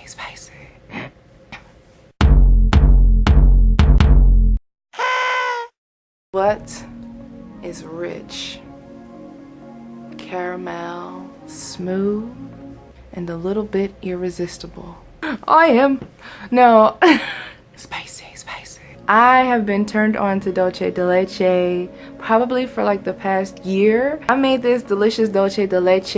spicy. What is rich? Caramel, smooth, and a little bit irresistible. I am. No. Spicy, spicy. I have been turned on to Dulce De Leche probably for like the past year. I made this delicious Dulce De Leche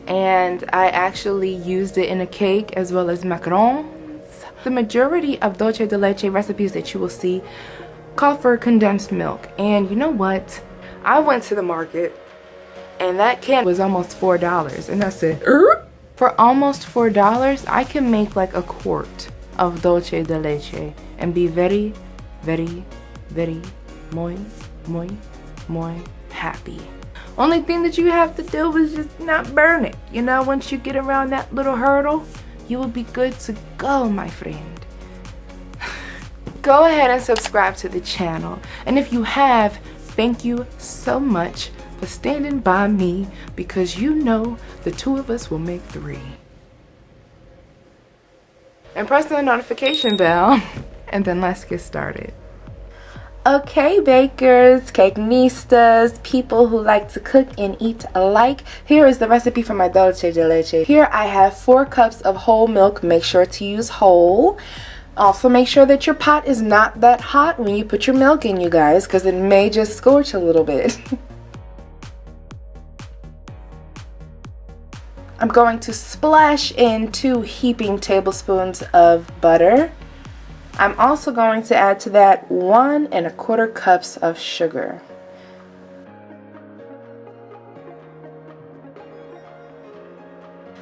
and I actually used it in a cake as well as macarons. The majority of Dulce De Leche recipes that you will see call for condensed milk. And you know what? I went to the market and that can was almost $4. And I said, for almost $4, I can make like a quart of Dulce De Leche and be very, very, very, muy happy. Only thing that you have to do is just not burn it. You know, once you get around that little hurdle, you will be good to go, my friend. Go ahead and subscribe to the channel. And if you have, thank you so much for standing by me, because you know the two of us will make 3. And press the notification bell. And then let's get started. Okay, bakers, cakenistas, people who like to cook and eat alike, here is the recipe for my Dulce De Leche. Here I have 4 cups of whole milk. Make sure to use whole. Also make sure that your pot is not that hot when you put your milk in, you guys, because it may just scorch a little bit. I'm going to splash in 2 heaping tablespoons of butter. I'm also going to add to that 1 1/4 cups of sugar.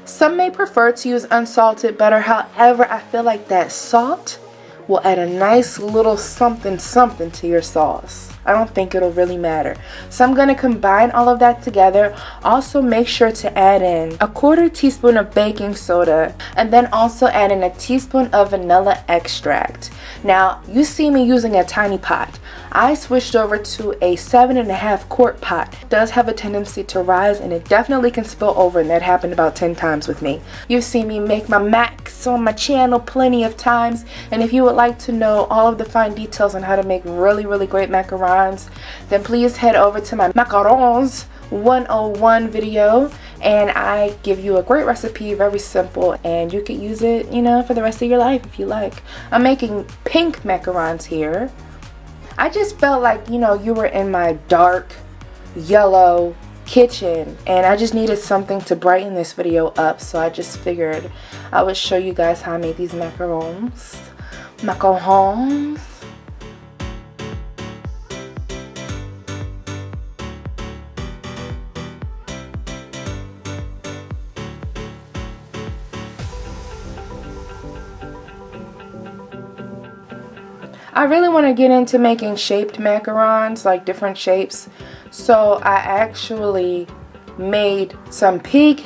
Some may prefer to use unsalted butter. However, I feel like that salt will add a nice little something to your sauce. I don't think it'll really matter. So I'm going to combine all of that together. Also make sure to add in 1/4 teaspoon of baking soda, and then also add in a teaspoon of vanilla extract. Now you see me using a tiny pot. I switched over to a 7.5 quart pot. It does have a tendency to rise and it definitely can spill over, and that happened about 10 times with me. You've seen me make my macs on my channel plenty of times, and if you would like to know all of the fine details on how to make really great macarons, then please head over to my Macarons 101 video, and I give you a great recipe, very simple, and you can use it, you know, for the rest of your life if you like. I'm making pink macarons here. I just felt like, you know, you were in my dark yellow kitchen and I just needed something to brighten this video up, so I just figured I would show you guys how I made these macarons. Macarons. I really want to get into making shaped macarons, like different shapes. So I actually made some pig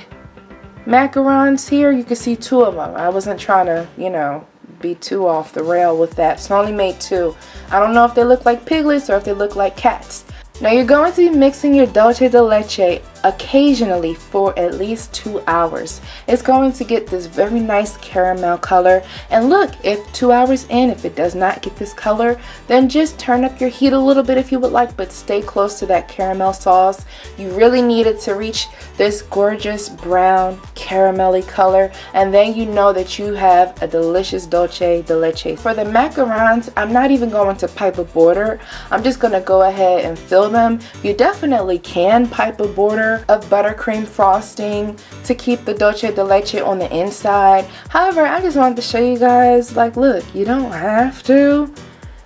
macarons here. You can see 2 of them. I wasn't trying to, you know, be too off the rail with that. So I only made 2. I don't know if they look like piglets or if they look like cats. Now you're going to be mixing your Dulce De Leche occasionally for at least 2 hours. It's going to get this very nice caramel color, and look, if 2 hours in, if it does not get this color, then just turn up your heat a little bit if you would like, but stay close to that caramel sauce. You really need it to reach this gorgeous brown caramelly color, and then you know that you have a delicious Dulce De Leche. For the macarons, I'm not even going to pipe a border. I'm just going to go ahead and fill them. You definitely can pipe a border of buttercream frosting to keep the Dulce De Leche on the inside. However, I just wanted to show you guys, like, look, you don't have to.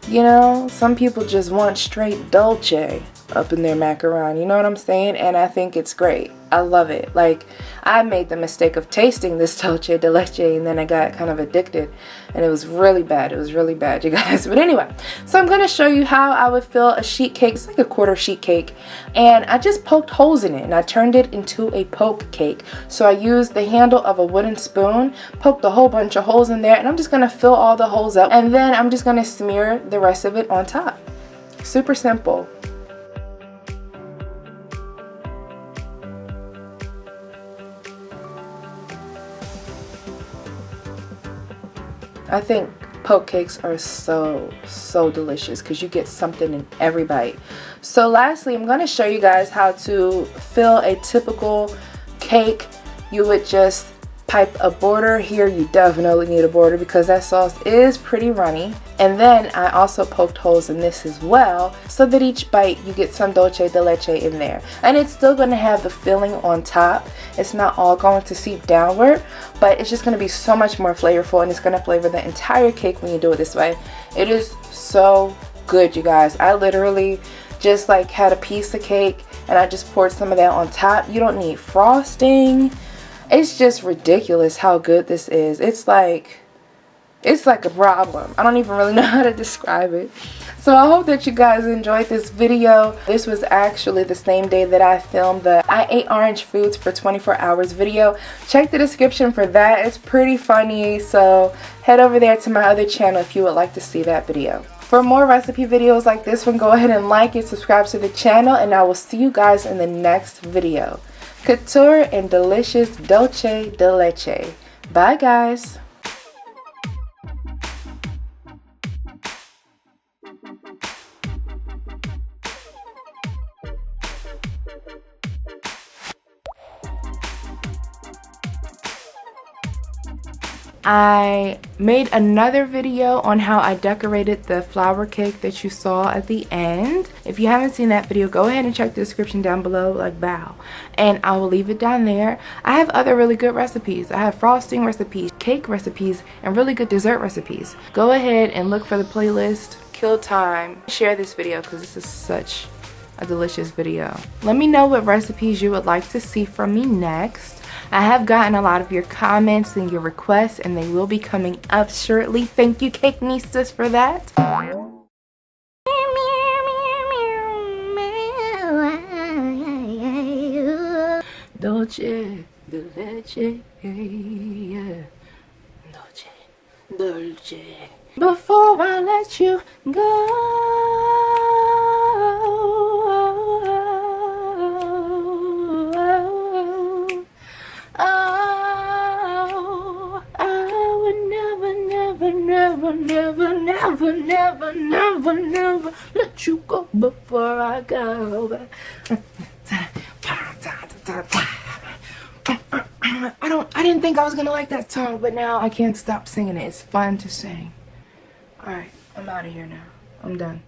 You know, some people just want straight Dulce up in their macaron, you know what I'm saying? And I think it's great. I love it. Like, I made the mistake of tasting this Dulce De Leche and then I got kind of addicted, and it was really bad. It was really bad, you guys. But anyway, so I'm going to show you how I would fill a sheet cake. It's like a 1/4 sheet cake, and I just poked holes in it and I turned it into a poke cake. So I used the handle of a wooden spoon, poked a whole bunch of holes in there, and I'm just going to fill all the holes up, and then I'm just going to smear the rest of it on top. Super simple. I think poke cakes are so delicious because you get something in every bite. So lastly, I'm going to show you guys how to fill a typical cake. You would just pipe a border. Here you definitely need a border because that sauce is pretty runny. And then I also poked holes in this as well so that each bite you get some dulce de leche in there. And it's still going to have the filling on top. It's not all going to seep downward, but it's just going to be so much more flavorful, and it's going to flavor the entire cake when you do it this way. It is so good, you guys. I literally just like had a piece of cake and I just poured some of that on top. You don't need frosting. It's just ridiculous how good this is. It's like a problem. I don't even really know how to describe it. So I hope that you guys enjoyed this video. This was actually the same day that I filmed the I ate orange foods for 24 hours video. Check the description for that. It's pretty funny. So head over there to my other channel if you would like to see that video. For more recipe videos like this one, go ahead and like it, subscribe to the channel, and I will see you guys in the next video. Couture and delicious dulce de leche. Bye guys. I made another video on how I decorated the flower cake that you saw at the end. If you haven't seen that video, go ahead and check the description down below, like bow, and I will leave it down there. I have other really good recipes. I have frosting recipes, cake recipes, and really good dessert recipes. Go ahead and look for the playlist. Kill time. Share this video because this is such a delicious video. Let me know what recipes you would like to see from me next. I have gotten a lot of your comments and your requests, and they will be coming up shortly. Thank you, Cake Nistas, for that. Dolce de leche, dolce, dolce. Before I let you go, never let you go before I go. I didn't think I was gonna like that song, but now I can't stop singing it. It's fun to sing. Alright, I'm out of here now. I'm done.